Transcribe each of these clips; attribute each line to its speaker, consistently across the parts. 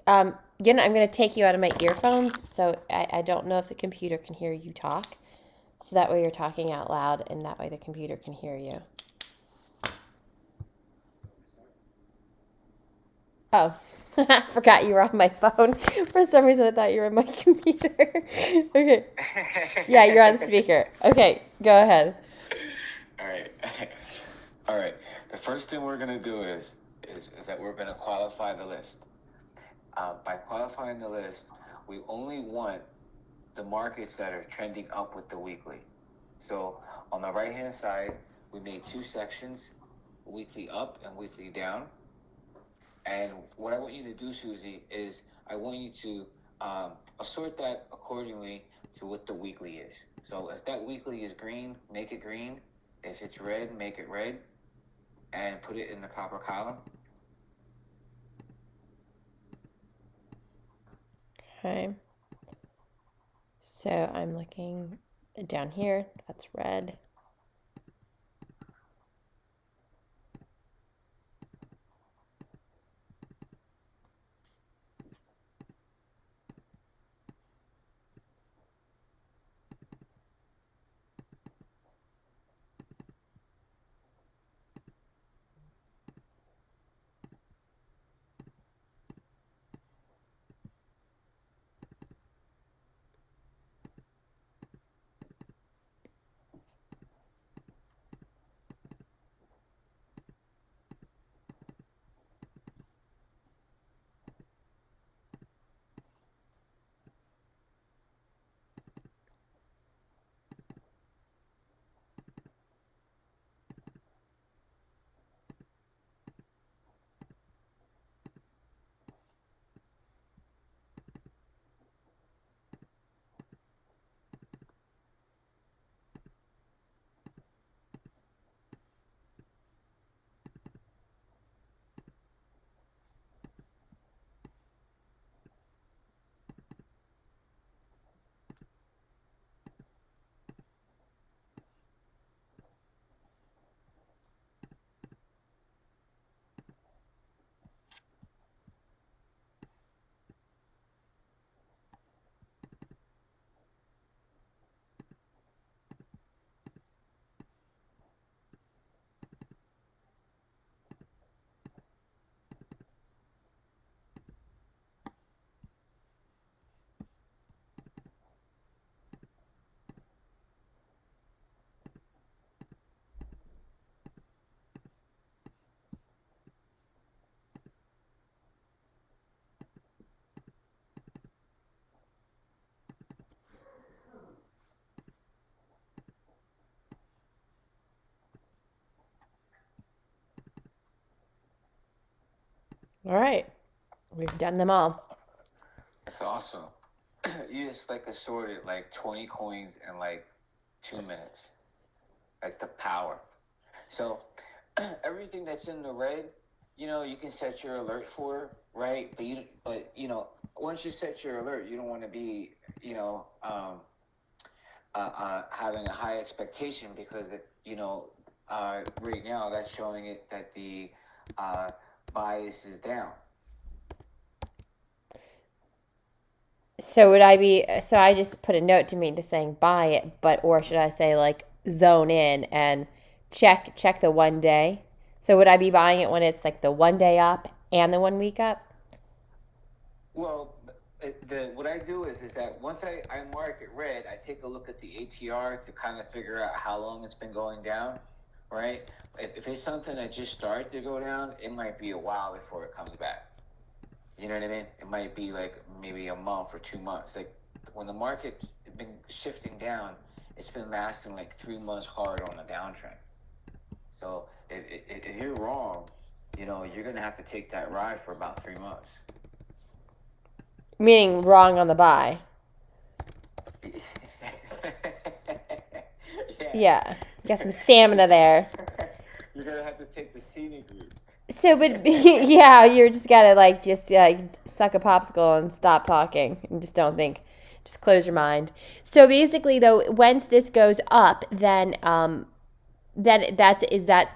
Speaker 1: I'm going to take you out of my earphones, so I don't know if the computer can hear you talk. So that way you're talking out loud, and that way the computer can hear you. Oh, I forgot you were on my phone. For some reason, I thought you were on my computer. Okay. Yeah, you're on speaker. Okay, go ahead.
Speaker 2: All right. All right. The first thing we're gonna do is that we're gonna qualify the list. By qualifying the list, we only want the markets that are trending up with the weekly. So on the right hand side, we made two sections, weekly up and weekly down. And what I want you to do, Susie, is I want you to assort that accordingly to what the weekly is. So if that weekly is green, make it green. If it's red, make it red, and put it in the proper column.
Speaker 1: Okay. So I'm looking down here. That's red. All right. We've done them all.
Speaker 2: That's awesome. You just like assorted like 20 coins in like 2 minutes. Like the power. So everything that's in the red, you can set your alert for, right? But once you set your alert, you don't want to be, having a high expectation because right now that's showing it that the bias is down.
Speaker 1: So I just put a note to me to saying buy it, or should I say like zone in and check the 1 day? So would I be buying it when it's like the 1 day up and the 1 week up?
Speaker 2: Well, what I do is that once I mark it red, I take a look at the ATR to kind of figure out how long it's been going down, right? If it's something that just started to go down, it might be a while before it comes back. You know what I mean? It might be like maybe a month or 2 months. Like when the market's been shifting down, it's been lasting like 3 months hard on a downtrend. So if you're wrong, you're gonna have to take that ride for about 3 months.
Speaker 1: Meaning wrong on the buy.
Speaker 2: Yeah.
Speaker 1: Yeah. Got some stamina there.
Speaker 2: You're gonna have to take the scenic route.
Speaker 1: So, but yeah, you're just gotta just suck a popsicle and stop talking and just don't think. Just close your mind. So basically, though, once this goes up, then that's is that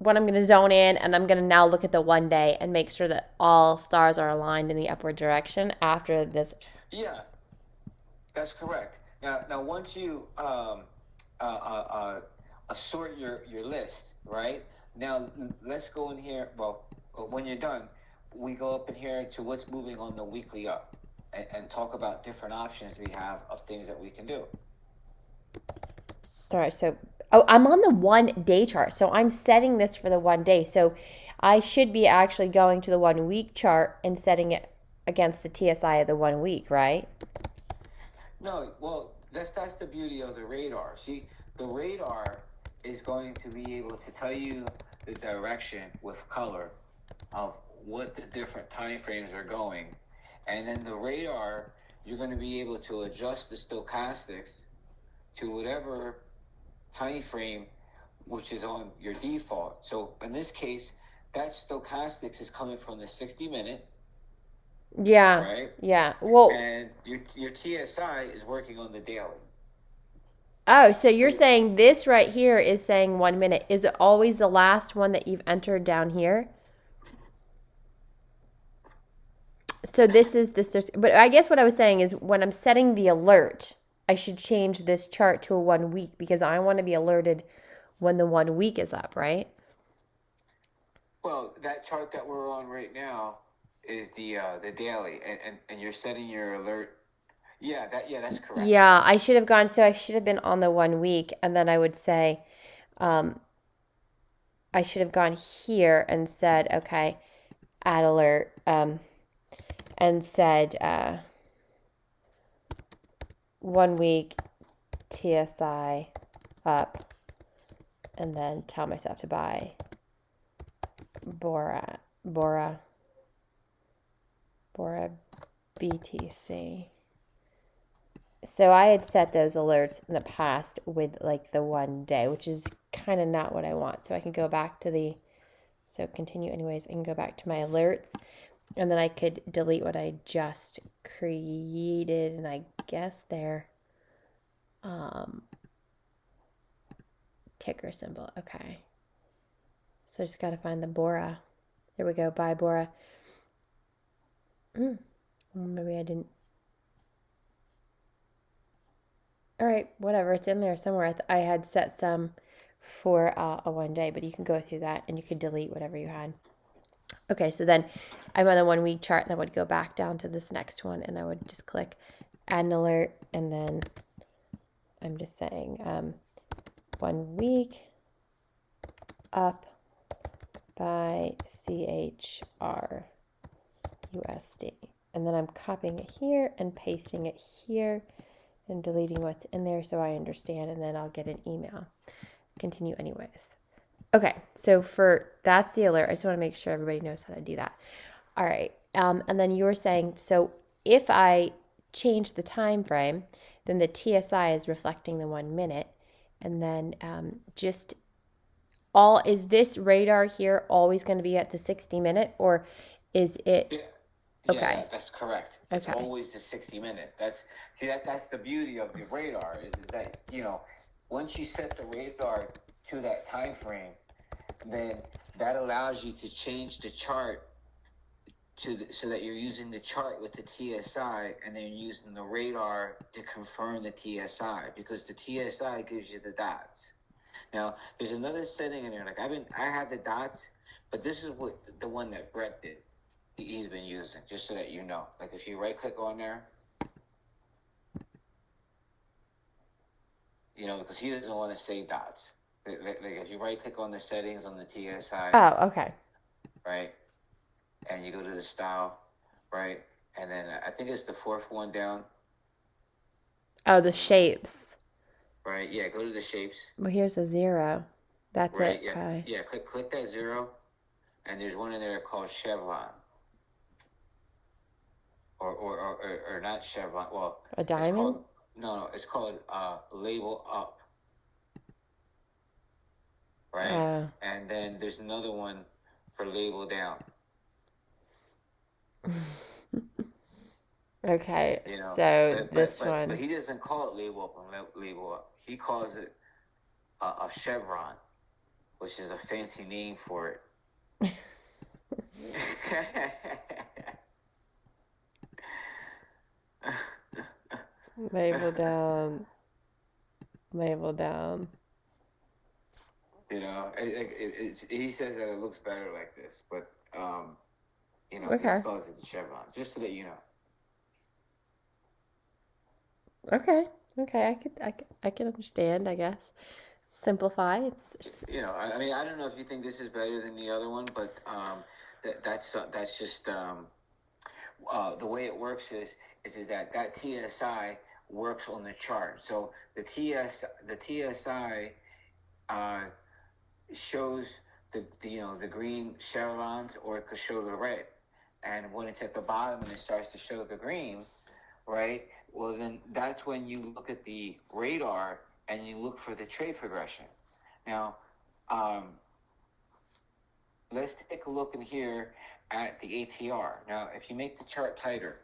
Speaker 1: when I'm going to zone in, and I'm going to now look at the one day and make sure that all stars are aligned in the upward direction after this.
Speaker 2: Yeah, that's correct. Now, once you uh, uh, assort your list, right? Now, let's go in here. Well, when you're done, we go up in here to what's moving on the weekly up, and talk about different options we have of things that we can do.
Speaker 1: All right, so I'm on the 1 day chart. So I'm setting this for the 1 day. So I should be actually going to the 1 week chart and setting it against the TSI of the 1 week, right?
Speaker 2: No, well, that's the beauty of the radar. See, the radar is going to be able to tell you the direction with color of what the different time frames are going. And then the radar, you're going to be able to adjust the stochastics to whatever time frame which is on your default. So in this case, that stochastics is coming from the 60-minute,
Speaker 1: Yeah.
Speaker 2: right?
Speaker 1: Yeah. Well,
Speaker 2: And your TSI is working on the daily.
Speaker 1: oh, so you're saying this right here is saying 1 minute. Is it always the last one that you've entered down here? So this is the, but I guess what I was saying is when I'm setting the alert, I should change this chart to a 1 week because I want to be alerted when the 1 week is up, right?
Speaker 2: Well, that chart that we're on right now is the daily, and you're setting your alert. Yeah, that's correct.
Speaker 1: Yeah, I should have gone. So I should have been on the 1 week, and then I would say, I should have gone here and said, okay, add alert, and said 1 week TSI up, and then tell myself to buy Bora BTC. So I had set those alerts in the past with like the 1 day, which is kind of not what I want. So I can go back to the, so continue anyways, I can go back to my alerts, and then I could delete what I just created, and I guess their ticker symbol. Okay. So I just got to find the Bora. There we go. Buy Bora. Maybe I didn't. All right, whatever. It's in there somewhere. I had set some for a 1 day, but you can go through that and you can delete whatever you had. Okay, so then I'm on the 1 week chart, and I would go back down to this next one, and I would just click add an alert, and then I'm just saying 1 week up by CHR USD. And then I'm copying it here and pasting it here and deleting what's in there so I understand, and then I'll get an email. Continue anyways. Okay, so that's the alert. I just want to make sure everybody knows how to do that. All right, and then you were saying, so if I change the time frame, then the TSI is reflecting the 1 minute, and then is this radar here always going to be at the 60-minute, or is it?
Speaker 2: Yeah,
Speaker 1: okay,
Speaker 2: that's correct. It's
Speaker 1: okay.
Speaker 2: always the 60-minute. That's the beauty of the radar is that once you set the radar to that time frame, then that allows you to change the chart so that you're using the chart with the TSI, and then using the radar to confirm the TSI, because the TSI gives you the dots. Now, there's another setting in there. Like I had the dots, but this is what the one that Brett did. He's been using, just so that you know. Like if you right click on there, because he doesn't want to say dots. Like if you right click on the settings on the TSI.
Speaker 1: Oh, okay.
Speaker 2: Right, and you go to the style, right, and then I think it's the fourth one down.
Speaker 1: Oh, the shapes.
Speaker 2: Right, yeah, go to the shapes.
Speaker 1: Well, here's a 0. That's
Speaker 2: right,
Speaker 1: it.
Speaker 2: Yeah,
Speaker 1: okay.
Speaker 2: Yeah, click that 0, and there's one in there called chevron. Or not chevron. Well,
Speaker 1: a diamond.
Speaker 2: It's called label up. Right, and then there's another one for label down.
Speaker 1: Okay, so this one.
Speaker 2: But he doesn't call it label up and label up. He calls it a chevron which is a fancy name for it.
Speaker 1: Label down. Label down.
Speaker 2: You know, he says that it looks better like this, but you know,
Speaker 1: Okay.
Speaker 2: it calls it the chevron, just so that you know.
Speaker 1: Okay. Okay. I can understand, I guess. Simplify. It's
Speaker 2: You know, I mean, I don't know if you think this is better than the other one, but that's just the way it works is that TSI works on the chart. So the TSI shows the green chevrons, or it could show the red. And when it's at the bottom and it starts to show the green, right? Well, then that's when you look at the radar and you look for the trade progression. Now, let's take a look in here at the ATR. Now, if you make the chart tighter,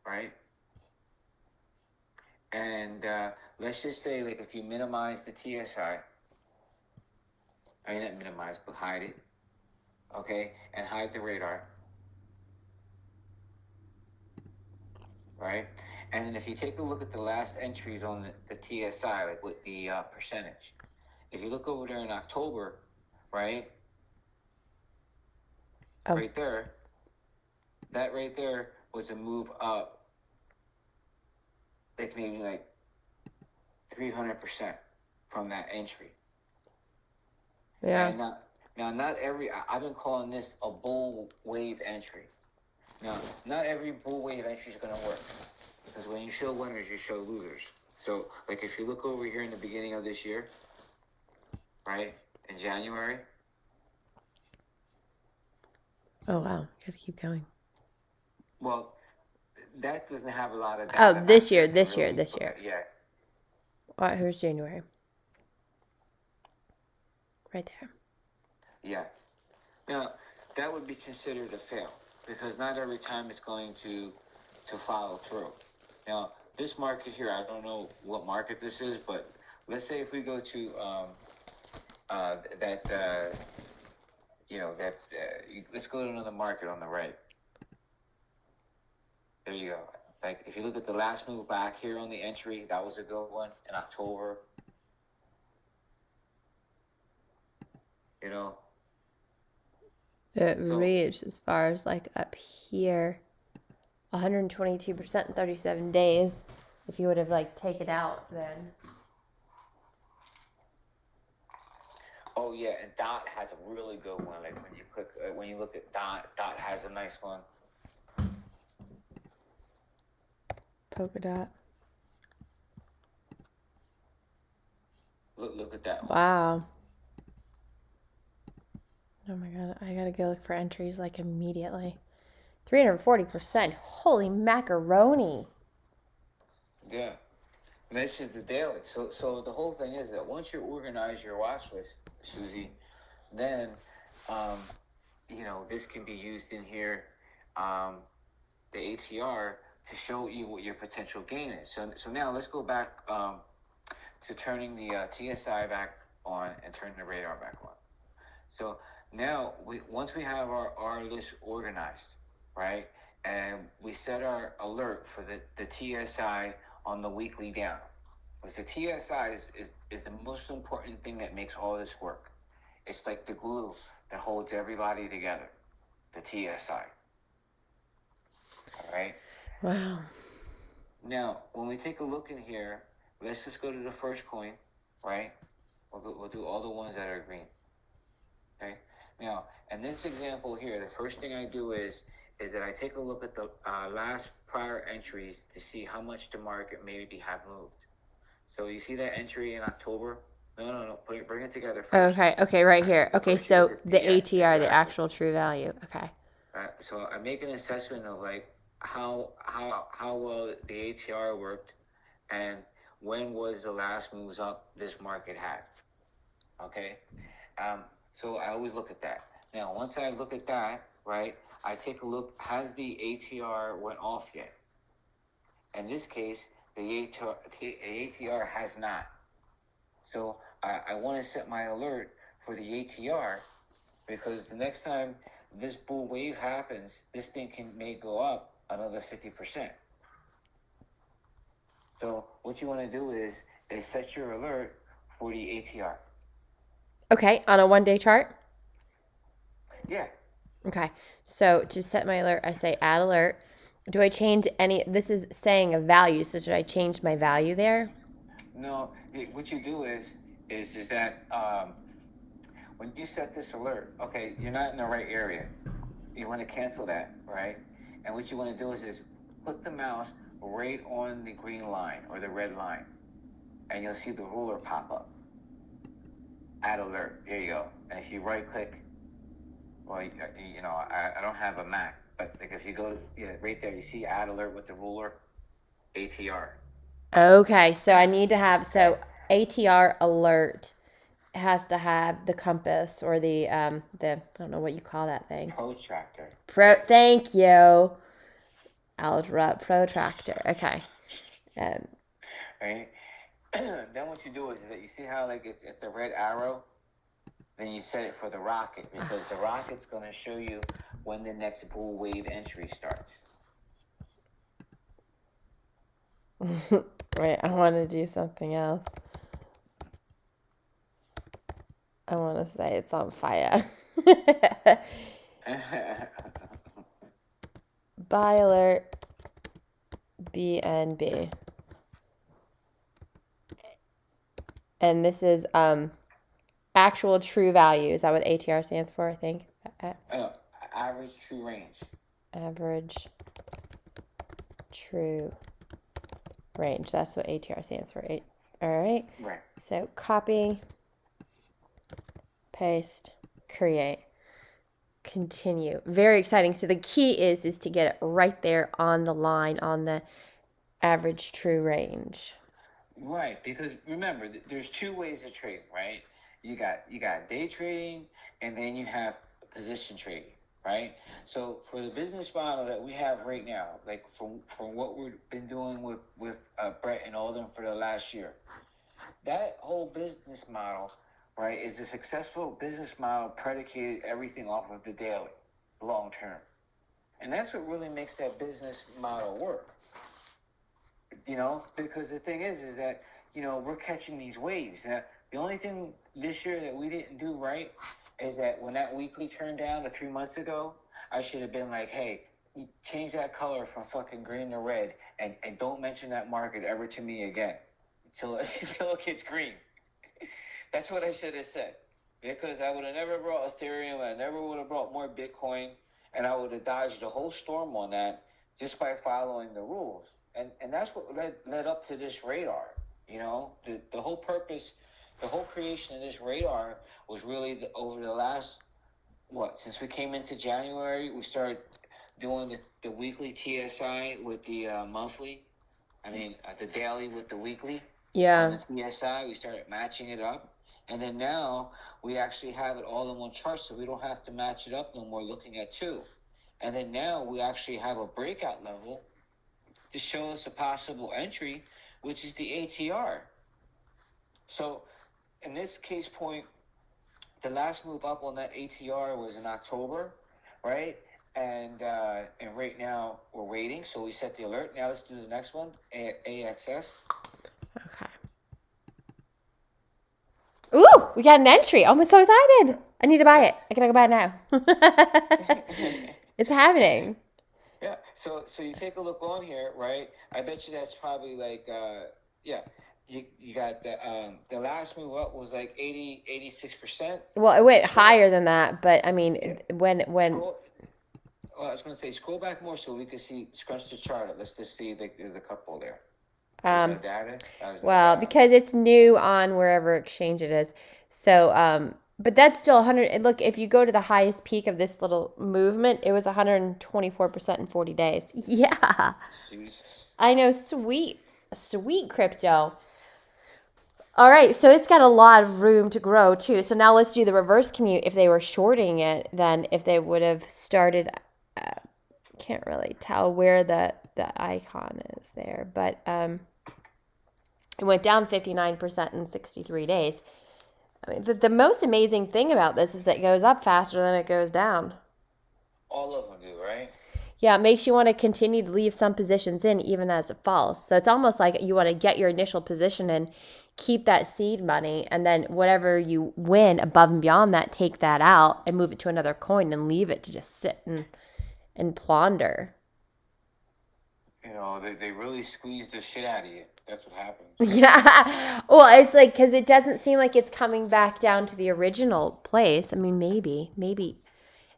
Speaker 2: right? And let's just say, like, if you minimize the TSI, I mean, not minimize, but hide it, okay? And hide the radar, right? And then if you take a look at the last entries on the TSI, like with the percentage, if you look over there in October, right?
Speaker 1: Oh.
Speaker 2: Right there, that right there was a move up, like maybe like 300% from that entry.
Speaker 1: Yeah.
Speaker 2: And now not every, I've been calling this a bull wave entry. Now, not every bull wave entry is going to work, because when you show winners, you show losers. So, like, if you look over here in the beginning of this year, right, in January.
Speaker 1: Oh, wow. Gotta keep going.
Speaker 2: Well, that doesn't have a lot of
Speaker 1: Oh,
Speaker 2: data.
Speaker 1: this year.
Speaker 2: Yeah.
Speaker 1: All right, here's January. Right there.
Speaker 2: Yeah. Now, that would be considered a fail, because not every time it's going to follow through. Now, this market here, I don't know what market this is, but let's say if we go to let's go to another market on the right. There you go. Like, if you look at the last move back here on the entry, that was a good one in October. You know,
Speaker 1: it reached as far as like up here, 122% in 37 days. If you would have like taken out then.
Speaker 2: Oh yeah, and Dot has a really good one. Like when you look at Dot has a nice one.
Speaker 1: Polkadot.
Speaker 2: Look at that one.
Speaker 1: Wow. Oh my god, I gotta go look for entries like immediately. 340%. Holy macaroni.
Speaker 2: Yeah. And this is the daily. So the whole thing is that once you organize your watch list, Susie, then this can be used in here, the ATR, to show you what your potential gain is. So now let's go back to turning the TSI back on and turning the radar back on. So now once we have our list organized, right, and we set our alert for the TSI on the weekly down, because the TSI is the most important thing that makes all this work. It's like the glue that holds everybody together, the TSI. All right?
Speaker 1: Wow.
Speaker 2: Now, when we take a look in here, let's just go to the first coin, right? We'll do all the ones that are green. Okay? Now, in this example here, the first thing I do is that I take a look at the last prior entries to see how much the market maybe have moved. So you see that entry in October? No. Bring it together first.
Speaker 1: Okay, right here. Okay, so the ATR, exactly. The actual true value. Okay.
Speaker 2: So I make an assessment of like how well the ATR worked, and when was the last moves up this market had. Okay. So I always look at that. Now, once I look at that, right, I take a look, has the ATR went off yet? In this case, the ATR has not. So I want to set my alert for the ATR, because the next time this bull wave happens, this thing may go up another 50%. So what you want to do is set your alert for the ATR.
Speaker 1: Okay, on a 1-day chart?
Speaker 2: Yeah.
Speaker 1: Okay, so to set my alert, I say add alert. Do I change any? This is saying a value, so should I change my value there?
Speaker 2: No, what you do is that when you set this alert, okay, you're not in the right area. You want to cancel that, right? And what you want to do is put the mouse right on the green line or the red line, and you'll see the ruler pop up. Add alert. There you go. And if you right click, well, you know, I don't have a Mac, but like if you go right there, you see add alert with the ruler, ATR.
Speaker 1: Okay, so I need to have, so ATR alert has to have the compass or the I don't know what you call that thing.
Speaker 2: Protractor.
Speaker 1: Thank you. Algebra protractor. Okay.
Speaker 2: Right. Then what you do is that you see how like it's at the red arrow, then you set it for the rocket, because the rocket's going to show you when the next bull wave entry starts.
Speaker 1: Wait, I want to do something else. I want to say it's on fire. Buy alert BNB. And this is actual true value. Is that what ATR stands for, I think?
Speaker 2: Average true range.
Speaker 1: Average true range. That's what ATR stands for. All right.
Speaker 2: Right.
Speaker 1: So copy, paste, create, continue. Very exciting. So the key is to get it right there on the line, on the average true range.
Speaker 2: Right, because remember, there's two ways of trading, right? You got day trading, and then you have position trading, right? So for the business model that we have right now, like from what we've been doing with Brett and Alden for the last year, that whole business model, right, is a successful business model predicated everything off of the daily, long term, and that's what really makes that business model work. You know, because the thing is that, you know, we're catching these waves. Now, the only thing this year that we didn't do right is that when that weekly turned down to 3 months ago, I should have been like, hey, change that color from fucking green to red, and don't mention that market ever to me again until it gets green. That's what I should have said, because I would have never brought Ethereum, I never would have brought more Bitcoin, and I would have dodged the whole storm on that just by following the rules. And that's what led up to this radar. You know, the whole purpose, the whole creation of this radar was really over the last, since we came into January, we started doing the weekly TSI with the monthly. I mean, the daily with the weekly.
Speaker 1: Yeah.
Speaker 2: On the TSI, we started matching it up. And then now we actually have it all in one chart, so we don't have to match it up no more looking at two. And then now we actually have a breakout level to show us a possible entry, which is the ATR. So in this case point, the last move up on that ATR was in October, right? And right now we're waiting, so we set the alert. Now let's do the next one, AXS.
Speaker 1: Okay. Ooh, we got an entry. I'm so excited. I need to buy it. I gotta go buy it now. It's happening.
Speaker 2: Yeah, so you take a look on here, right? I bet you that's probably like, you got the last move up was like 86%.
Speaker 1: Well, it went higher than that, but I mean, when
Speaker 2: I was going to say, scroll back more so we can see, scrunch the chart. Let's just see, there's a couple there.
Speaker 1: Well, because it's new on wherever exchange it is. So, but that's still 100. Look, if you go to the highest peak of this little movement, it was 124% in 40 days. Yeah.
Speaker 2: Jesus.
Speaker 1: I know. Sweet crypto. All right. So it's got a lot of room to grow too. So now let's do the reverse commute. If they were shorting it, then if they would have started, can't really tell where the icon is there, but it went down 59% in 63 days. I mean, the most amazing thing about this is it goes up faster than it goes down.
Speaker 2: All of them do, right?
Speaker 1: Yeah, it makes you want to continue to leave some positions in even as it falls. So it's almost like you want to get your initial position in, keep that seed money, and then whatever you win above and beyond that, take that out and move it to another coin and leave it to just sit and plunder.
Speaker 2: They really squeeze the shit out of you. That's what happens.
Speaker 1: Yeah. Well, it's like because it doesn't seem like it's coming back down to the original place. I mean, maybe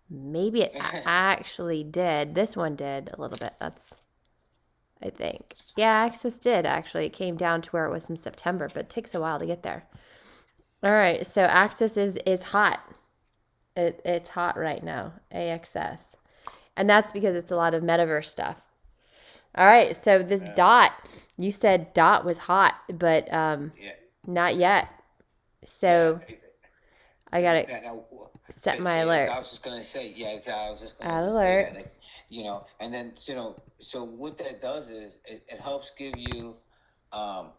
Speaker 1: it actually did. This one did a little bit. I think. Yeah, Axis did actually. It came down to where it was in September, but it takes a while to get there. All right, so Axis is hot. It's hot right now. AXS. And that's because it's a lot of metaverse stuff. All right, so this dot, you said dot was hot, but
Speaker 2: Yeah.
Speaker 1: not yet. So
Speaker 2: Yeah.
Speaker 1: I gotta
Speaker 2: Now,
Speaker 1: set my alert.
Speaker 2: I was just gonna say, I was just gonna
Speaker 1: Add
Speaker 2: say
Speaker 1: alert.
Speaker 2: that, and then so what that does is it helps give you an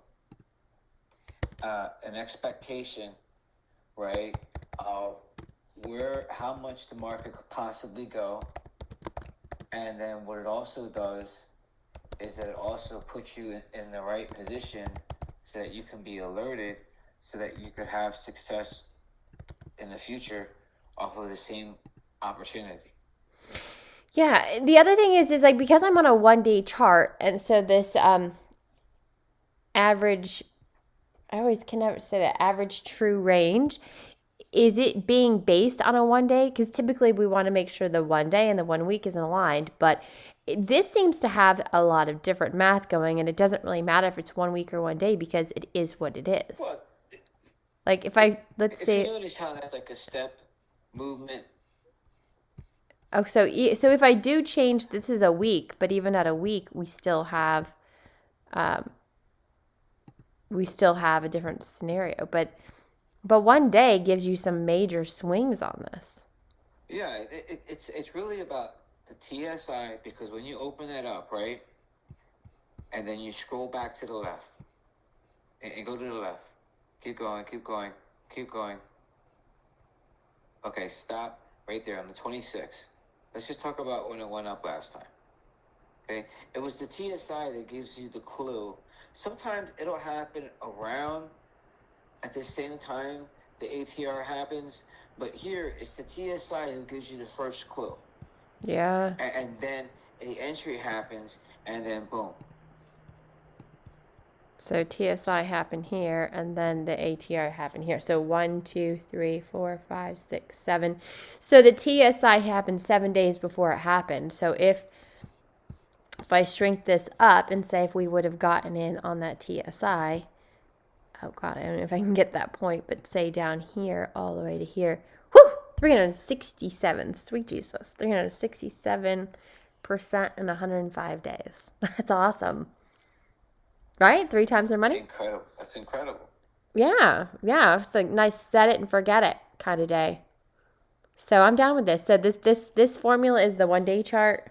Speaker 2: expectation, right, of how much the market could possibly go, and then what it also does is that it also puts you in the right position so that you can be alerted, so that you could have success in the future off of the same opportunity.
Speaker 1: Yeah, the other thing is like because I'm on a 1 day chart, and so this average, I always can never say that, average true range, is it being based on a 1 day? Because typically we want to make sure the 1 day and the 1 week isn't aligned, but this seems to have a lot of different math going, and it doesn't really matter if it's 1 week or 1 day because it is what it is.
Speaker 2: Well,
Speaker 1: Like if let's
Speaker 2: if
Speaker 1: say,
Speaker 2: you notice how that's like a step movement.
Speaker 1: oh, so if I do change, this is a week, but even at a week, um, we still have a different scenario. But 1 day gives you some major swings on this.
Speaker 2: Yeah, it's really about the TSI, because when you open that up, right, and then you scroll back to the left and go to the left, keep going, keep going, keep going. Okay, stop right there on the 26th. Let's just talk about when it went up last time. Okay, it was the TSI that gives you the clue. Sometimes it'll happen around at the same time the ATR happens, but here it's the TSI who gives you the first clue.
Speaker 1: Yeah.
Speaker 2: And then the entry happens, and then boom.
Speaker 1: So TSI happened here, and then the ATR happened here. So 1, 2, 3, 4, 5, 6, 7. So the TSI happened 7 days before it happened. So if I shrink this up and say if we would have gotten in on that TSI, oh God, I don't know if I can get that point, but say down here all the way to here, whoo, 367, sweet Jesus, 367% in 105 days. That's awesome. Right? 3 times their money?
Speaker 2: Incredible. That's incredible.
Speaker 1: Yeah. It's like nice set it and forget it kind of day. So I'm down with this. So this formula is the 1 day chart.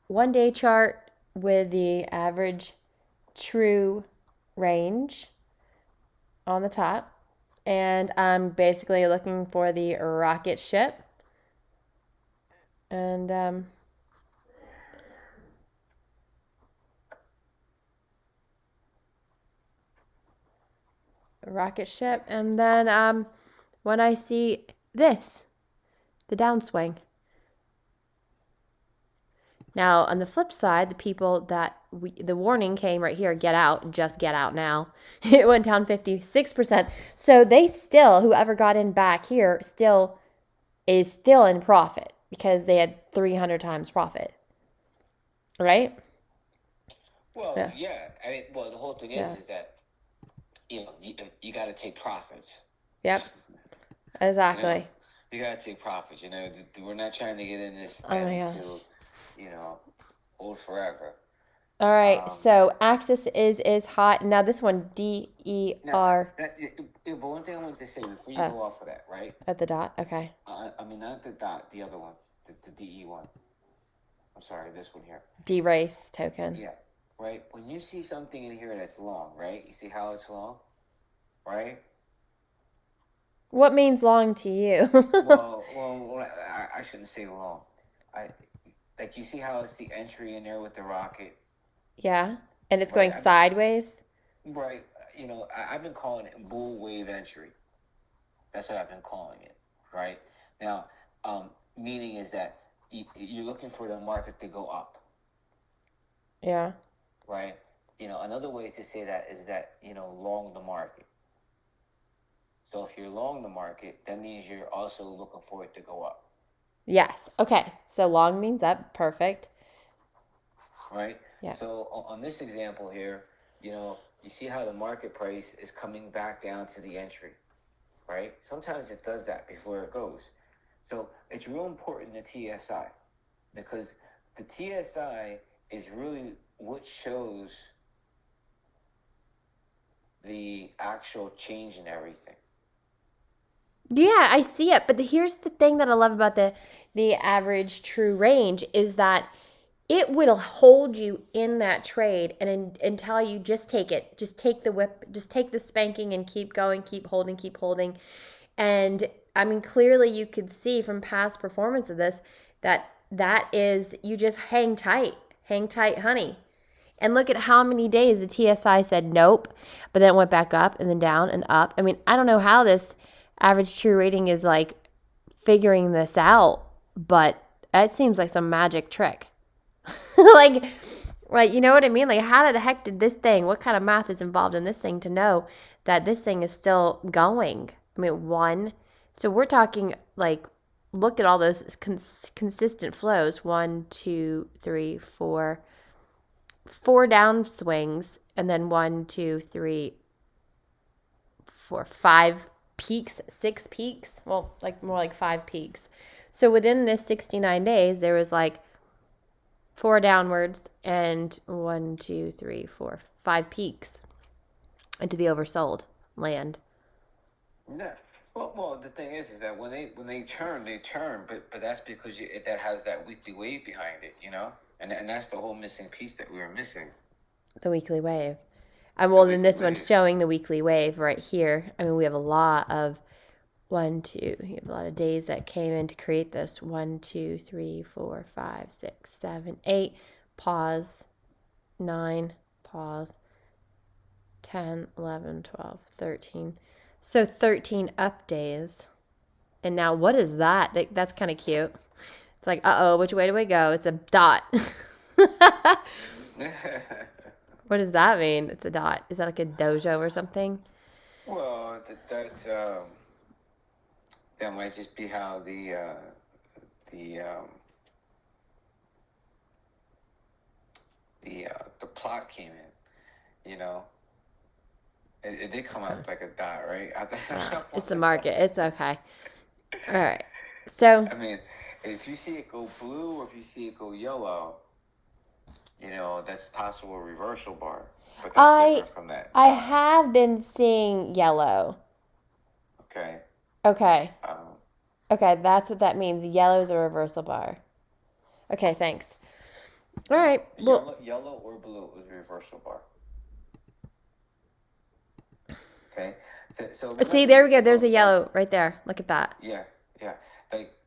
Speaker 1: 1 day chart with the average true range on the top. And I'm basically looking for the rocket ship. And rocket ship. And then when I see this, the downswing. Now, on the flip side, the people that the warning came right here, get out, just get out now. It went down 56%. So they still, whoever got in back here, is still in profit because they had 300 times profit. Right?
Speaker 2: Well, yeah. I mean, well, the whole thing is that you got to take profits.
Speaker 1: Yep. Exactly.
Speaker 2: You got to take profits. We're not trying to get in this
Speaker 1: Oh my gosh.
Speaker 2: to hold forever.
Speaker 1: All right. So Axis is hot. Now this one, DER.
Speaker 2: But one thing I wanted to say before you go off of that, right?
Speaker 1: At the dot. Okay.
Speaker 2: I mean, not the dot, the other one, the DE one. I'm sorry, this one here.
Speaker 1: D-Race token.
Speaker 2: Yeah. Right? When you see something in here that's long, right? You see how it's long? Right?
Speaker 1: What means long to you?
Speaker 2: I shouldn't say long. I like you see how it's the entry in there with the rocket,
Speaker 1: Yeah. And it's
Speaker 2: right?
Speaker 1: going sideways?
Speaker 2: Right. I've been calling it bull wave entry. That's what I've been calling it, right? Now, meaning is that you're looking for the market to go up,
Speaker 1: Yeah.
Speaker 2: right? Another way to say that is that, long the market. So if you're long the market, that means you're also looking for it to go up,
Speaker 1: Yes. Okay. So long means up. Perfect.
Speaker 2: right?
Speaker 1: Yeah.
Speaker 2: So on this example here, you see how the market price is coming back down to the entry, right? Sometimes it does that before it goes. So it's real important, the TSI, because the TSI is really what shows the actual change in everything.
Speaker 1: Yeah, I see it. But here's the thing that I love about the average true range is that it will hold you in that trade and tell you just take it, just take the whip, just take the spanking and keep going, keep holding, keep holding. And I mean, clearly you could see from past performance of this that is you just hang tight, honey. And look at how many days the TSI said nope, but then it went back up and then down and up. I mean, I don't know how this average true rating is like figuring this out, but it seems like some magic trick. like you know what I mean? Like how the heck did this thing, what kind of math is involved in this thing to know that this thing is still going? I mean, so we're talking like look at all those consistent flows. 1, 2, 3, 4 down swings, and then 1, 2, 3, 4, 5 peaks, 6 peaks. Well, like more like 5 peaks. So within this 69 days, there was like 4 downwards and 1, 2, 3, 4, 5 peaks into the oversold land.
Speaker 2: Yeah. Well, the thing is that when they turn, but that's because that has that weekly wave behind it, and that's the whole missing piece that we were missing.
Speaker 1: The weekly wave. And well, then this one's showing the weekly wave right here. I mean, we have a lot of you have a lot of days that came in to create this. 1, 2, 3, 4, 5, 6, 7, 8. Pause. 9. Pause. 10, 11, 12, 13. So 13 up days. And now what is that? That's kind of cute. It's like, uh-oh, which way do we go? It's a dot. What does that mean? It's a dot. Is that like a dojo or something?
Speaker 2: Well, that might just be how the plot came in. It did come out like a dot, right?
Speaker 1: It's the market. It's okay. All right. So
Speaker 2: I mean, if you see it go blue or if you see it go yellow, that's possible reversal bar. But that's different from that.
Speaker 1: I have been seeing yellow.
Speaker 2: Okay.
Speaker 1: Okay. Okay, that's what that means. Yellow is a reversal bar. Okay, thanks. All right. Well,
Speaker 2: yellow or blue is a reversal bar. Okay. So
Speaker 1: see, there we go. There's a yellow right there. Look at that.
Speaker 2: Yeah.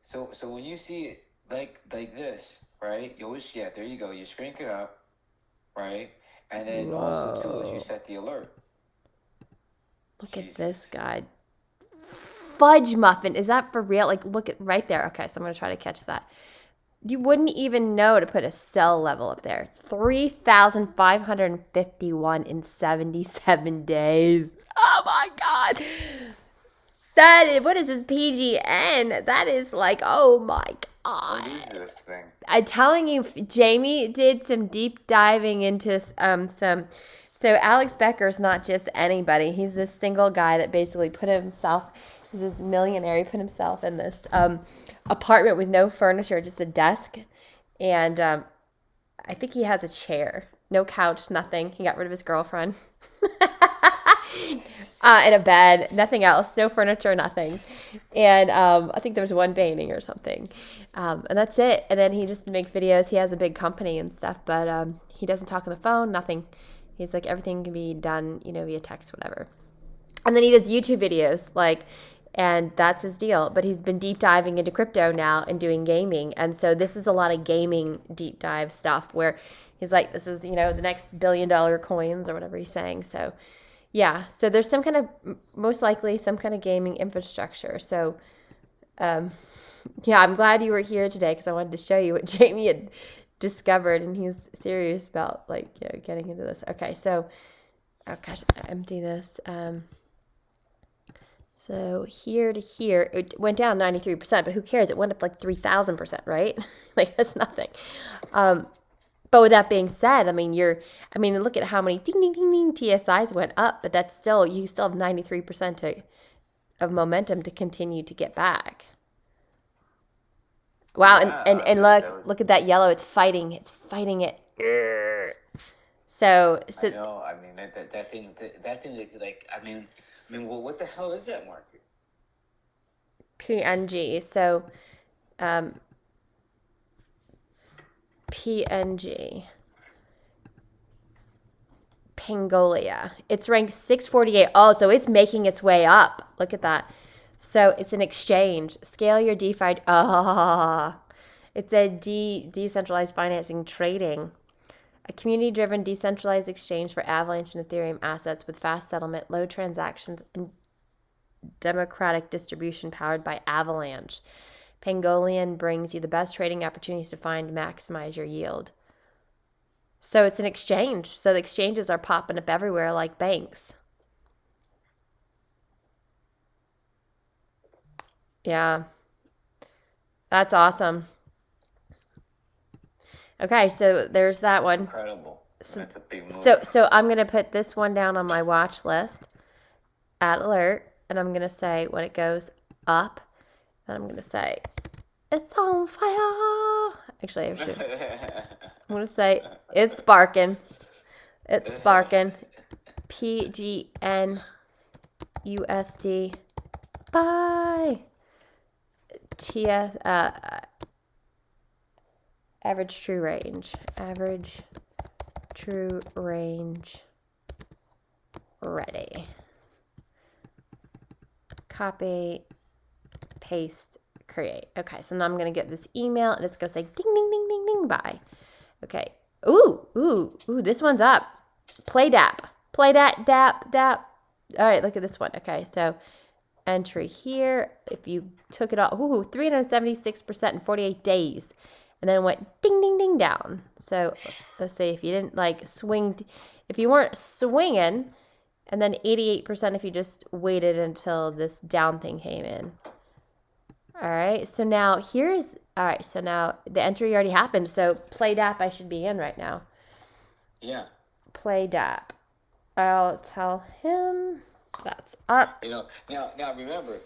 Speaker 2: So when you see it like this, right? You always there you go. You shrink it up, right? And then also too is you set the alert.
Speaker 1: Look at this guy. Fudge muffin. Is that for real? Like, look at right there. Okay, so I'm going to try to catch that. You wouldn't even know to put a sell level up there. 3,551 in 77 days. Oh my God. What is this PGN? That is like, oh my God.
Speaker 2: What is this thing?
Speaker 1: I'm telling you, Jamie did some deep diving into some. So Alex Becker's not just anybody. He's this single guy that basically he's this millionaire. He put himself in this apartment with no furniture, just a desk. And I think he has a chair. No couch, nothing. He got rid of his girlfriend. And a bed, nothing else. No furniture, nothing. And I think there was one painting or something. And that's it. And then he just makes videos. He has a big company and stuff, but he doesn't talk on the phone, nothing. He's like, everything can be done, via text, whatever. And then he does YouTube videos, and that's his deal. But he's been deep diving into crypto now and doing gaming. And so this is a lot of gaming deep dive stuff where he's like, this is, the next $1 billion coins or whatever he's saying. So yeah, so there's some kind of, most likely some kind of gaming infrastructure. So yeah, I'm glad you were here today because I wanted to show you what Jamie had discovered, and he's serious about getting into this. Okay, so oh gosh, empty this. So here to here, it went down 93%, but who cares? It went up like 3,000%, right? Like that's nothing. But with that being said, look at how many ding ding ding ding TSIs went up, but that's still, you still have 93% of momentum to continue to get back. Wow,
Speaker 2: Yeah,
Speaker 1: and look at that yellow. It's fighting it. So
Speaker 2: I know. I mean, that thing is like. Well, what the hell is that market?
Speaker 1: PNG. So, PNG. Pangolia. It's ranked 648. Oh, so it's making its way up. Look at that. So it's an exchange. Scale your DeFi. It's a decentralized financing trading. A community-driven decentralized exchange for Avalanche and Ethereum assets with fast settlement, low transactions, and democratic distribution powered by Avalanche. Pangolian brings you the best trading opportunities to maximize your yield. So it's an exchange. So the exchanges are popping up everywhere like banks. Yeah. That's awesome. Okay, so there's that one.
Speaker 2: Incredible. That's a big move.
Speaker 1: So I'm going to put this one down on my watch list. Add alert. And I'm going to say when it goes up, then I'm going to say, it's on fire. Actually, I'm going to say, it's sparking. It's sparking. PGN USD. Bye. TS, average true range. Average true range. Ready. Copy, paste, create. Okay, so now I'm going to get this email and it's going to say ding, ding, ding, ding, ding, bye. Okay. Ooh, this one's up. Play DApp. Play that DApp. All right, look at this one. Okay, so entry here. If you took it all, 376% in 48 days. And then it went ding, ding, ding down. So let's say if you didn't swing, if you weren't swinging, and then 88% if you just waited until this down thing came in. All right, so now so now the entry already happened. So play DApp I should be in right now.
Speaker 2: Yeah.
Speaker 1: Play DApp. I'll tell him that's up.
Speaker 2: Now remember,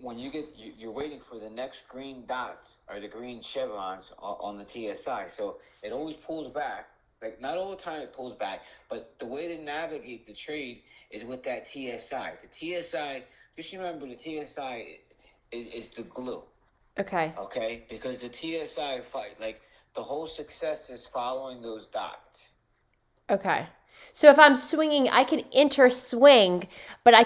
Speaker 2: when you're waiting for the next green dots or the green chevrons on the TSI. So it always pulls back. Like not all the time it pulls back, but the way to navigate the trade is with that TSI. The TSI, just remember the TSI is the glue.
Speaker 1: Okay.
Speaker 2: Okay? Because the TSI the whole success is following those dots.
Speaker 1: Okay. So if I'm swinging, I can inter swing, but I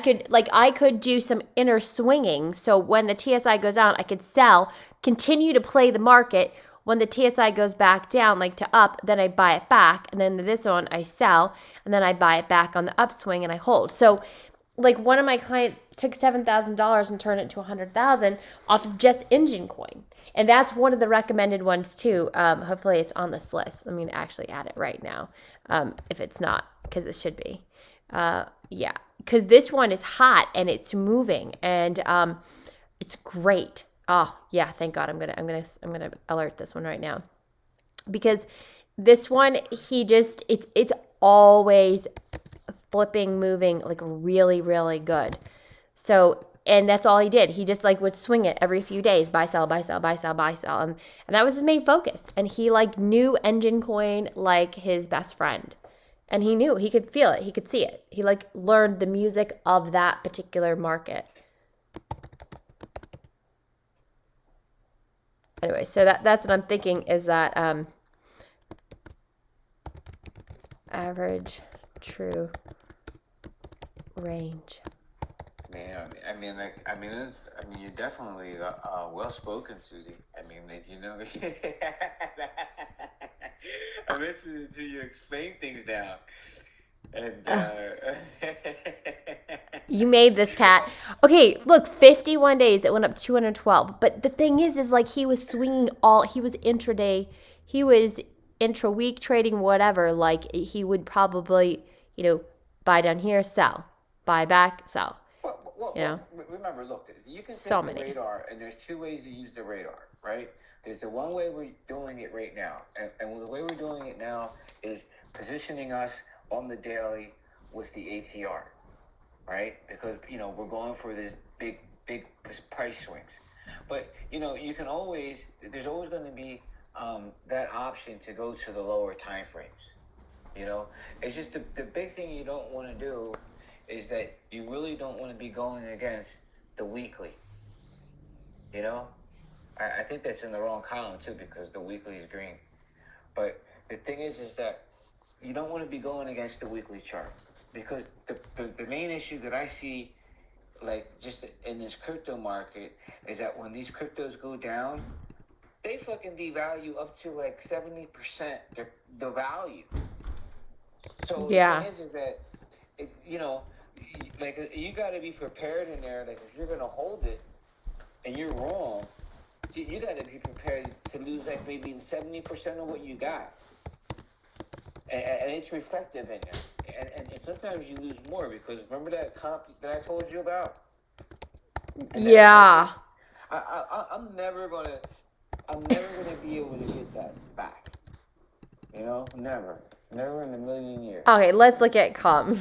Speaker 1: could do some inner swinging. So when the TSI goes down, I could sell, continue to play the market. When the TSI goes back down, to up, then I buy it back. And then this one I sell, and then I buy it back on the upswing and I hold. So one of my clients took $7,000 and turned it to $100,000 off of just Engine Coin. And that's one of the recommended ones too. Hopefully it's on this list. I'm going to actually add it right now. If it's not, because it should be. Yeah, because this one is hot and it's moving and it's great. Oh yeah, thank God. I'm gonna alert this one right now, because this one it's always flipping, moving really, really good. So, and that's all he did. He just would swing it every few days, buy, sell, buy, sell, buy, sell, buy, sell. And that was his main focus. And he knew Engine Coin like his best friend. And he knew, he could feel it. He could see it. He learned the music of that particular market. Anyway, so that's what I'm thinking is that average true range
Speaker 2: Man, you're definitely well spoken, Susie. I mean, like, I'm listening to you explain things now, and
Speaker 1: You made this cat. Okay, look, 51 days. It went up 212. But the thing is like he was swinging he was intraday, he was intra-week trading, whatever. Like he would probably, buy down here, sell, buy back, sell. You know,
Speaker 2: remember, look, you can
Speaker 1: so
Speaker 2: take the
Speaker 1: many.
Speaker 2: radar, and there's two ways to use the radar, right? There's the one way we're doing it right now, and the way we're doing it now is positioning us on the daily with the ATR, right? Because we're going for this big price swings, but you can always there's always going to be that option to go to the lower time frames. It's just the big thing you don't want to do is that you really don't want to be going against the weekly. I think that's in the wrong column too, because the weekly is green. But the thing is that you don't want to be going against the weekly chart, because the main issue that I see, like, just in this crypto market, is that when these cryptos go down, they fucking devalue up to like 70% the value. So
Speaker 1: Yeah.
Speaker 2: the thing is that like, you got to be prepared in there. Like, if you're gonna hold it and you're wrong, you got to be prepared to lose like maybe 70% of what you got, and it's reflective in there. And sometimes you lose more, because remember that comp that I told you about?
Speaker 1: Yeah.
Speaker 2: I'm never gonna be able to get that back. Never in a million years.
Speaker 1: Okay, let's look at comp.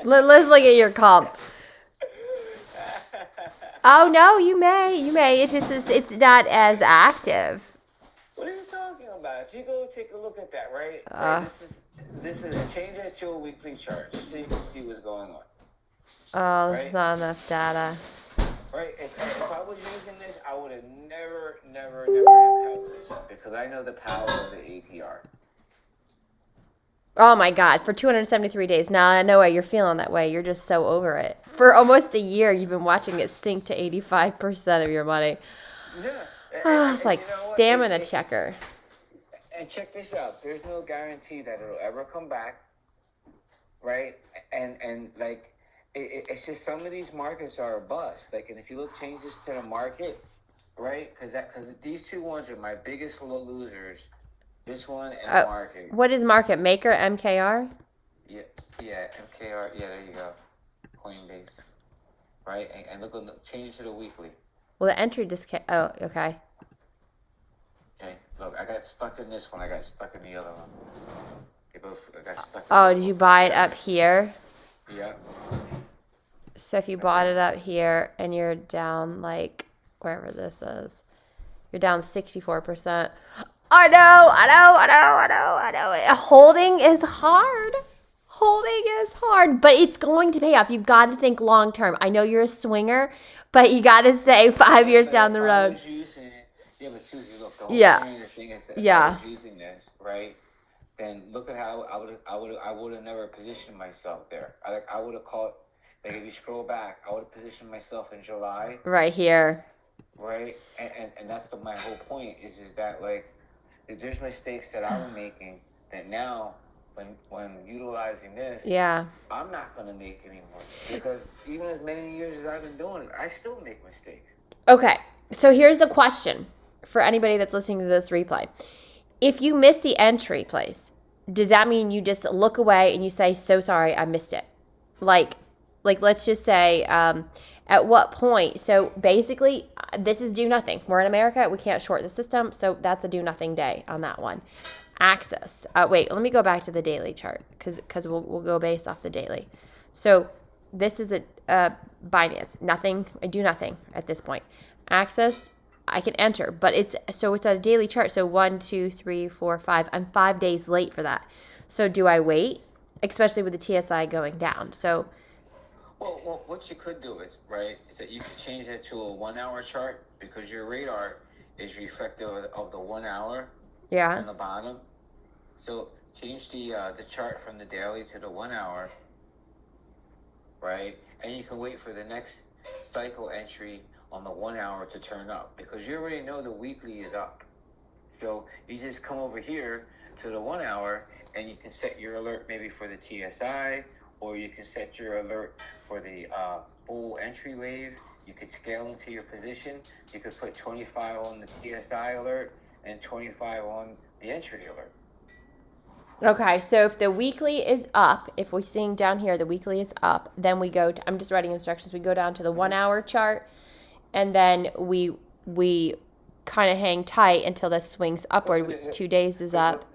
Speaker 1: Let's look at your comp. Oh no, you may. It's just it's not as active.
Speaker 2: What are you talking about? If you go take a look at that, right? This is change that to a weekly chart, just so you can see what's going on.
Speaker 1: Oh, there's not enough data.
Speaker 2: Right. If I was using this, I would have never held this, because I know the power of the ATR.
Speaker 1: Oh my God, for 273 days. Nah, no way you're feeling that way. You're just so over it. For almost a year, you've been watching it sink to 85% of your money.
Speaker 2: Yeah.
Speaker 1: It's like stamina checker.
Speaker 2: And check this out. There's no guarantee that it'll ever come back, right? And like, it's just some of these markets are a bust. Like, and if you look changes to the market, right? Because these two ones are my biggest losers. This one and market.
Speaker 1: What is market maker? MKR?
Speaker 2: Yeah, MKR. Yeah, there you go. Coinbase, right? And look on change to the weekly.
Speaker 1: Well, the entry discount. Oh, okay.
Speaker 2: Okay, look, I got stuck in this one. I got stuck in the other one. I got stuck.
Speaker 1: Oh, did you buy it up here?
Speaker 2: Yeah.
Speaker 1: So if you bought it up here and you're down like wherever this is, you're down 64%. I know. Holding is hard, but it's going to pay off. You've got to think long term. I know you're a swinger, but you got to say 5 years down the road.
Speaker 2: But Susie, look, the whole thing is that if I was using this, right, then look at how I would have never positioned myself there. I would have caught, like, if you scroll back, I would have positioned myself in July.
Speaker 1: Right here.
Speaker 2: Right, and that's my whole point is that, like, there's mistakes that I was making that now, when utilizing this, I'm not going to make anymore, because even as many years as I've been doing it, I still make mistakes.
Speaker 1: Okay, so here's the question for anybody that's listening to this replay. If you miss the entry place, does that mean you just look away and you say, so sorry, I missed it? Like let's just say, at what point? So basically, this is do nothing. We're in America. We can't short the system. So that's a do nothing day on that one. Access. Wait, let me go back to the daily chart because we'll go based off the daily. So this is a Binance. Nothing. I do nothing at this point. Access. I can enter, but it's a daily chart. So 1, 2, 3, 4, 5. I'm 5 days late for that. So do I wait? Especially with the TSI going down. So.
Speaker 2: Well, what you could do is that you could change it to a 1 hour chart, because your radar is reflective of the 1 hour.
Speaker 1: Yeah.
Speaker 2: On the bottom. So change the chart from the daily to the 1 hour, right? And you can wait for the next cycle entry on the 1 hour to turn up, because you already know the weekly is up. So you just come over here to the 1 hour and you can set your alert maybe for the TSI, or you can set your alert for the bull entry wave. You could scale into your position. You could put 25 on the TSI alert and 25 on the entry alert.
Speaker 1: Okay, so if the weekly is up, if we're seeing down here the weekly is up, then we go to, I'm just writing instructions, we go down to the 1 hour chart, and then we kind of hang tight until this swings upward. 2 days is up.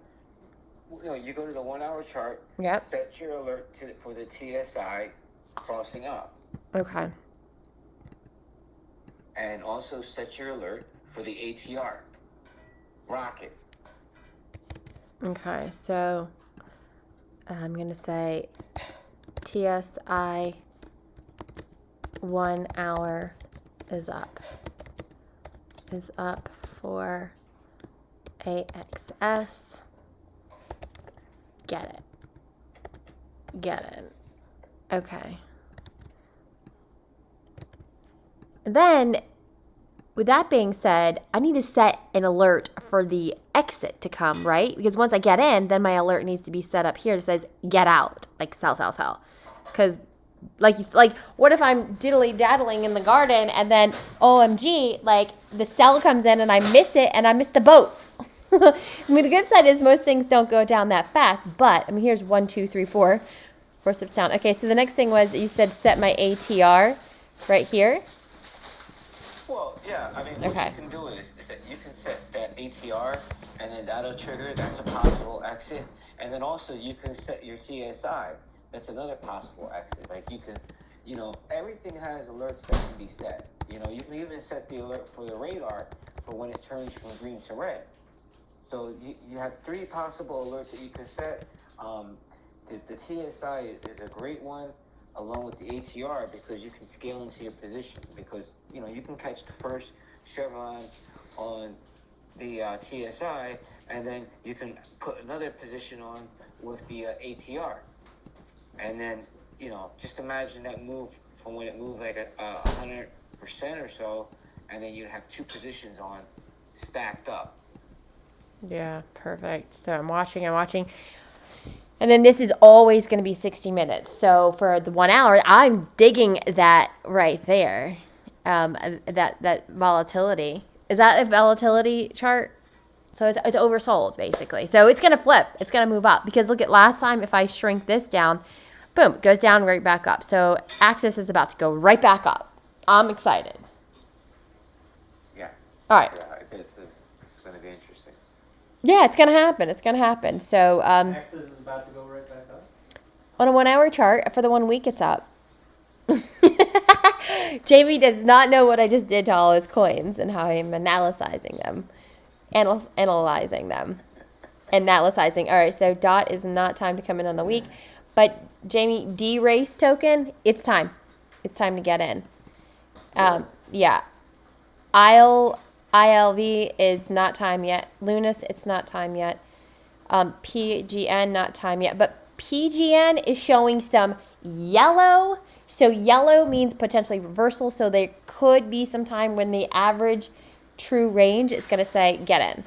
Speaker 2: You go to the 1 hour chart,
Speaker 1: Yep.
Speaker 2: set your alert for the TSI crossing up.
Speaker 1: Okay.
Speaker 2: And also set your alert for the ATR rocket.
Speaker 1: Okay, so I'm going to say TSI 1 hour is up for AXS. Get it. Okay. Then, with that being said, I need to set an alert for the exit to come, right? Because once I get in, then my alert needs to be set up here. It says get out, like sell. Because like what if I'm diddly daddling in the garden and then OMG, like the cell comes in and I miss it and I miss the boat. I mean, the good side is most things don't go down that fast, but I mean, here's 1, 2, 3, 4 steps down. Okay, so the next thing was you said set my ATR right here.
Speaker 2: Well, yeah, I mean, what you can do is that you can set that ATR, and then that'll trigger, that's a possible exit. And then also you can set your TSI. That's another possible exit. Like you can, everything has alerts that can be set. You can even set the alert for the radar for when it turns from green to red. So you have 3 possible alerts that you can set. The TSI is a great one, along with the ATR, because you can scale into your position, because you can catch the first chevron on the TSI, and then you can put another position on with the ATR, and then just imagine that move from when it moved like 100% or so, and then you'd have 2 positions on stacked up.
Speaker 1: Yeah, perfect. So I'm watching. And then this is always going to be 60 minutes. So for the 1 hour, I'm digging that right there. That volatility. Is that a volatility chart? So it's oversold, basically. So it's going to flip. It's going to move up. Because look at last time, if I shrink this down, boom, it goes down right back up. So Axis is about to go right back up. I'm excited.
Speaker 2: Yeah.
Speaker 1: All right.
Speaker 2: Yeah, it's going to be interesting.
Speaker 1: Yeah, it's going to happen. So
Speaker 3: Axis is about to go right back up.
Speaker 1: On a 1 hour chart, for the 1 week, it's up. Jamie does not know what I just did to all his coins and how I'm analyzing them. Analyzing. All right, so DOT is not time to come in on the week. But Jamie, D-Race token, it's time. It's time to get in. Yeah. ILV is not time yet. Lunas, it's not time yet. PGN, not time yet. But PGN is showing some yellow. So yellow means potentially reversal. So there could be some time when the average true range is going to say get in.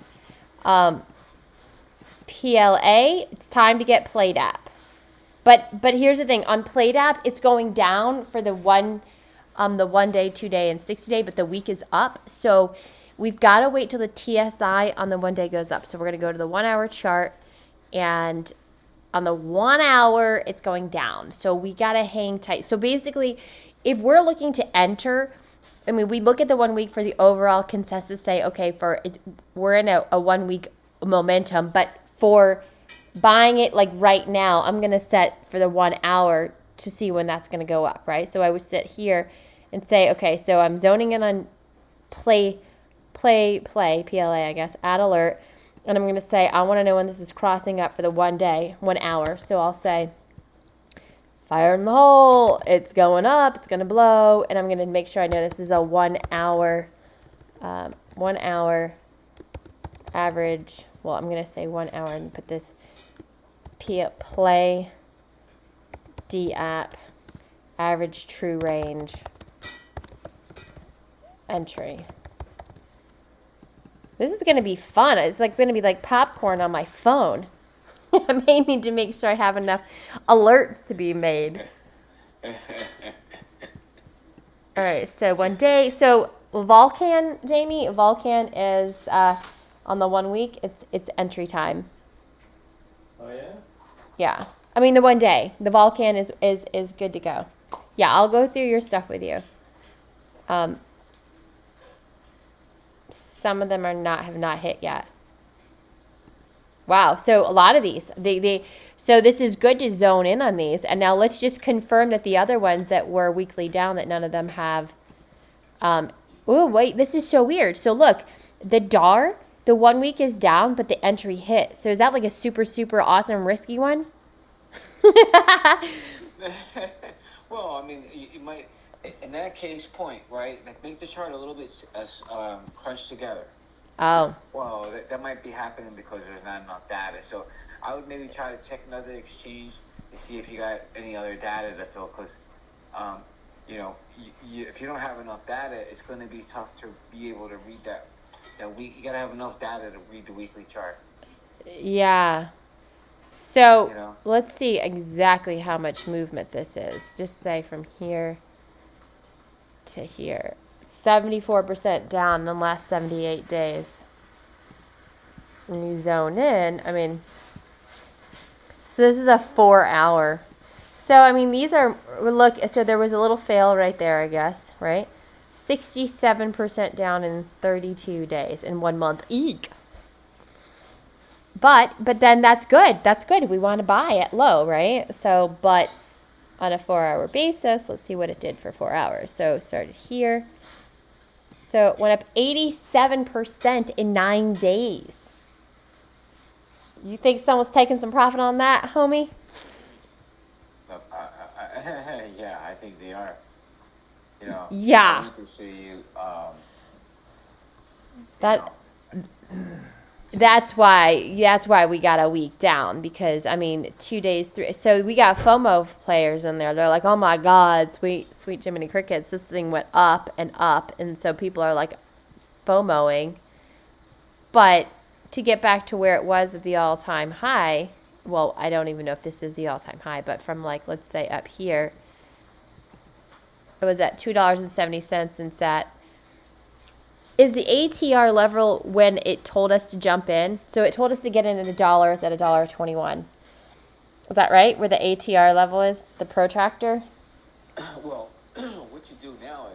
Speaker 1: PLA, it's time to get PlayDAP. But here's the thing. On PlayDAP, it's going down for the 1 day, 2 day, and 60 day. But the week is up. So we've got to wait till the TSI on the 1 day goes up. So we're going to go to the 1 hour chart, and on the 1 hour, it's going down. So we got to hang tight. So basically, if we're looking to enter, I mean, we look at the 1 week for the overall consensus, say, okay, we're in a 1 week momentum, but for buying it like right now, I'm going to set for the 1 hour to see when that's going to go up, right? So I would sit here and say, okay, so I'm zoning in on play, PLA, I guess, add alert. And I'm going to say, I want to know when this is crossing up for the 1 day, 1 hour. So I'll say, fire in the hole. It's going up. It's going to blow. And I'm going to make sure I know this is a 1 hour, 1 hour average. Well, I'm going to say 1 hour and put this play D app average true range entry. This is going to be fun. It's like going to be like popcorn on my phone. I may need to make sure I have enough alerts to be made. All right, so one day, so Vulcan, Jamie, Vulcan is on the 1 week. It's entry time.
Speaker 3: Oh yeah?
Speaker 1: Yeah, I mean the 1 day. The Vulcan is good to go. Yeah, I'll go through your stuff with you. Some of them have not hit yet. Wow, so a lot of these, so this is good to zone in on these. And now let's just confirm that the other ones that were weekly down, that none of them have. Oh wait, this is so weird. So look, the DAR, the 1 week is down, but the entry hit. So is that like a super, super awesome risky one?
Speaker 2: Well, I mean, you might, in that case point, right, like make the chart a little bit crunched together.
Speaker 1: Oh.
Speaker 2: Well, that might be happening because there's not enough data. So I would maybe try to check another exchange to see if you got any other data to fill. Because, if you don't have enough data, it's going to be tough to be able to read that week. You got to have enough data to read the weekly chart.
Speaker 1: Yeah. So let's see exactly how much movement this is. Just say from here to here. 74% down in the last 78 days. When you zone in, I mean, so this is a 4 hour. So, I mean, these are, look, so there was a little fail right there, I guess, right? 67% down in 32 days in 1 month. Eek. But then that's good. That's good. We want to buy at low, right? So, but on a 4 hour basis, let's see what it did for 4 hours. So started here. So it went up 87% in 9 days. You think someone's taking some profit on that, homie?
Speaker 2: Yeah, I think they are.
Speaker 1: Yeah.
Speaker 2: I need to see you.
Speaker 1: That's why we got a week down, because I mean 2 days, 3. So we got FOMO players in there. They're like, oh my God, sweet Jiminy Crickets, this thing went up, and so people are like FOMOing. But to get back to where it was at the all-time high, well, I don't even know if this is the all-time high, but from like, let's say up here, it was at $2.70 and sat. Is the ATR level when it told us to jump in? So it told us to get in at $1. It's at $1.21. Is that right? Where the ATR level is, the protractor?
Speaker 2: Well, what you do now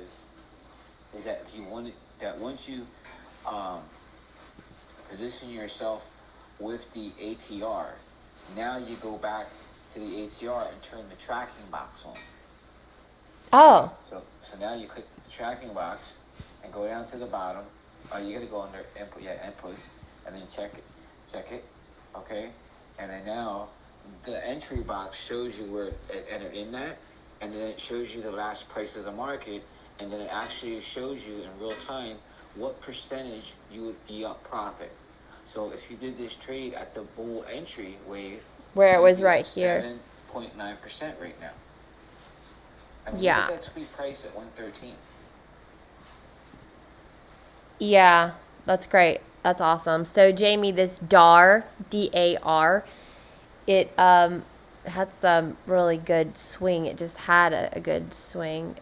Speaker 2: is that if you want it, that once you position yourself with the ATR, now you go back to the ATR and turn the tracking box on.
Speaker 1: Oh.
Speaker 2: So now you click the tracking box and go down to the bottom. You got to go under inputs, and then check it, okay? And then now the entry box shows you where it entered in that, and then it shows you the last price of the market, and then it actually shows you in real time what percentage you would be up profit. So if you did this trade at the bull entry wave,
Speaker 1: where it was right here,
Speaker 2: 7.9% right now. I mean,
Speaker 1: yeah.
Speaker 2: Look at that sweet price at 113.
Speaker 1: Yeah, that's great. That's awesome. So Jamie, this DAR, D-A-R, it had some really good swing. It just had a good swing.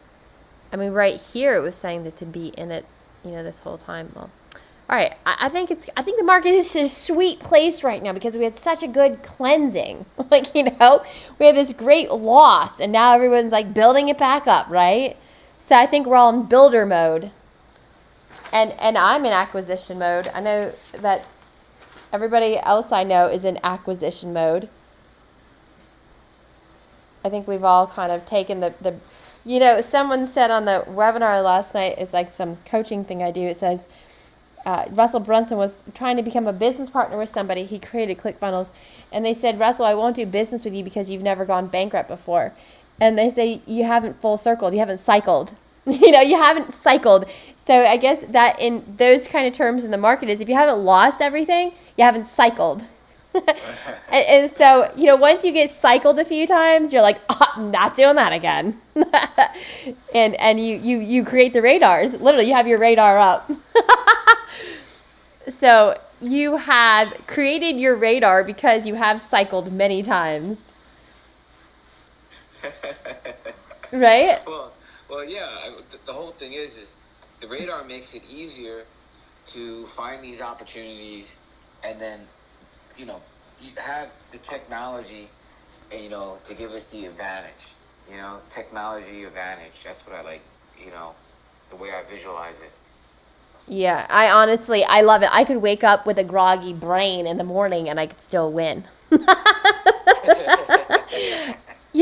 Speaker 1: I mean, right here it was saying that to be in it, this whole time. Well, all right. I think the market is a sweet place right now because we had such a good cleansing. We had this great loss, and now everyone's like building it back up, right? So I think we're all in builder mode. And I'm in acquisition mode. I know that everybody else I know is in acquisition mode. I think we've all kind of taken someone said on the webinar last night, it's like some coaching thing I do. It says, Russell Brunson was trying to become a business partner with somebody. He created ClickFunnels. And they said, Russell, I won't do business with you because you've never gone bankrupt before. And they say, you haven't full circled. You haven't cycled. You haven't cycled. So I guess that in those kind of terms in the market is if you haven't lost everything, you haven't cycled. And so, once you get cycled a few times, you're like, oh, I'm not doing that again. and you create the radars. Literally, you have your radar up. So you have created your radar because you have cycled many times. Right?
Speaker 2: Well, yeah. The whole thing is the radar makes it easier to find these opportunities, and then, you have the technology, to give us the advantage. Technology advantage. That's what I like. The way I visualize it.
Speaker 1: Yeah, I love it. I could wake up with a groggy brain in the morning and I could still win.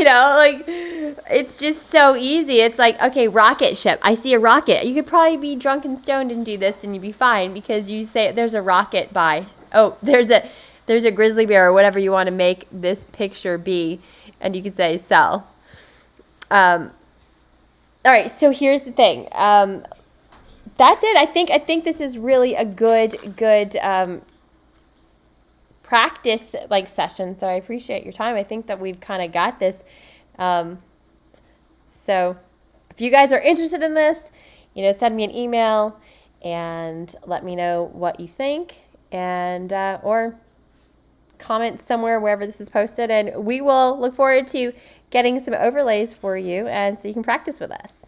Speaker 1: Like, it's just so easy. It's like, okay, rocket ship. I see a rocket. You could probably be drunk and stoned and do this and you'd be fine because you say there's a rocket by. Oh, there's a grizzly bear or whatever you want to make this picture be. And you could say sell. All right, so here's the thing. That's it. I think this is really a good practice session. So I appreciate your time. I think that we've kind of got this. So if you guys are interested in this, send me an email and let me know what you think, and or comment somewhere wherever this is posted, and we will look forward to getting some overlays for you, and so you can practice with us.